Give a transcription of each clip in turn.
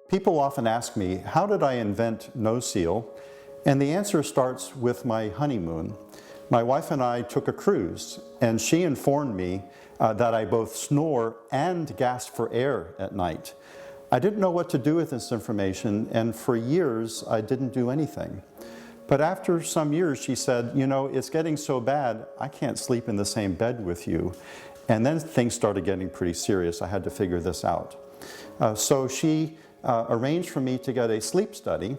People often ask me, how did I invent NozeSeal? And the answer starts with my honeymoon. My wife and I took a cruise, and she informed me that I both snore and gasp for air at night. I didn't know what to do with this information, and for years I didn't do anything. But after some years she said, you know, it's getting so bad, I can't sleep in the same bed with you. And then things started getting pretty serious. I had to figure this out. So she arranged for me to get a sleep study,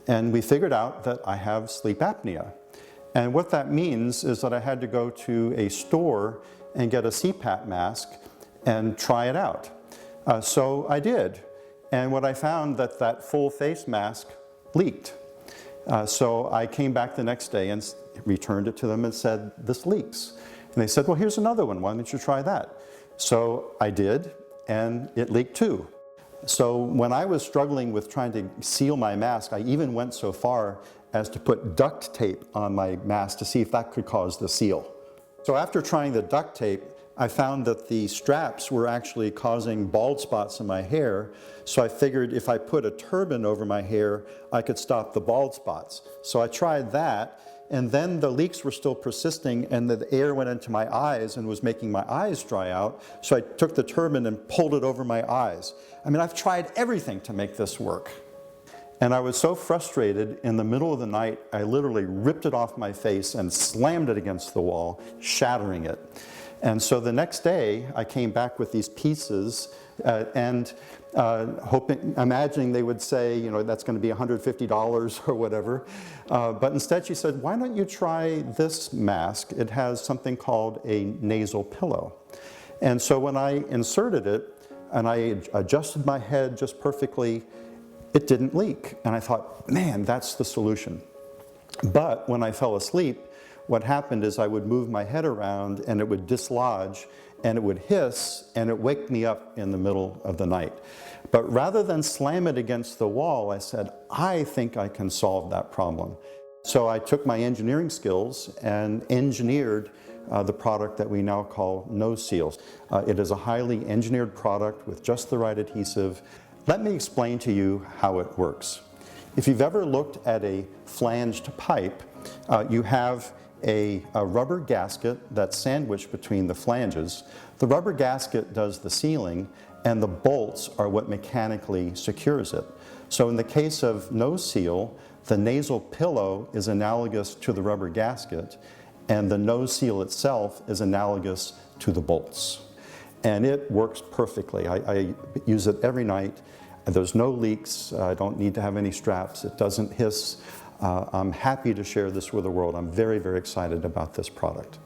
and we figured out that I have sleep apnea. And what that means is that I had to go to a store and get a CPAP mask and try it out. So I did. And what I found that full face mask leaked. So I came back the next day and returned it to them and said, this leaks. And they said, well, here's another one. Why don't you try that? So I did, and it leaked too. So when I was struggling with trying to seal my mask, I even went so far as to put duct tape on my mask to see if that could cause the seal. So after trying the duct tape, I found that the straps were actually causing bald spots in my hair. So I figured if I put a turban over my hair, I could stop the bald spots. So I tried that, and then the leaks were still persisting, and the air went into my eyes and was making my eyes dry out. So I took the turban and pulled it over my eyes. I mean, I've tried everything to make this work. And I was so frustrated, in the middle of the night, I literally ripped it off my face and slammed it against the wall, shattering it. And so the next day, I came back with these pieces imagining they would say, you know, that's going to be $150 or whatever. But instead she said, why don't you try this mask? It has something called a nasal pillow. And so when I inserted it and I adjusted my head just perfectly, it didn't leak. And I thought, man, that's the solution. But when I fell asleep, what happened is I would move my head around and it would dislodge and it would hiss and it waked me up in the middle of the night. But rather than slam it against the wall, I said, I think I can solve that problem. So I took my engineering skills and engineered the product that we now call NozeSeal. It is a highly engineered product with just the right adhesive. Let me explain to you how it works. If you've ever looked at a flanged pipe, you have a rubber gasket that's sandwiched between the flanges. The rubber gasket does the sealing, and the bolts are what mechanically secures it. So in the case of NozeSeal, the nasal pillow is analogous to the rubber gasket, and the NozeSeal itself is analogous to the bolts. And it works perfectly. I use it every night. There's no leaks. I don't need to have any straps. It doesn't hiss. I'm happy to share this with the world. I'm very, very excited about this product.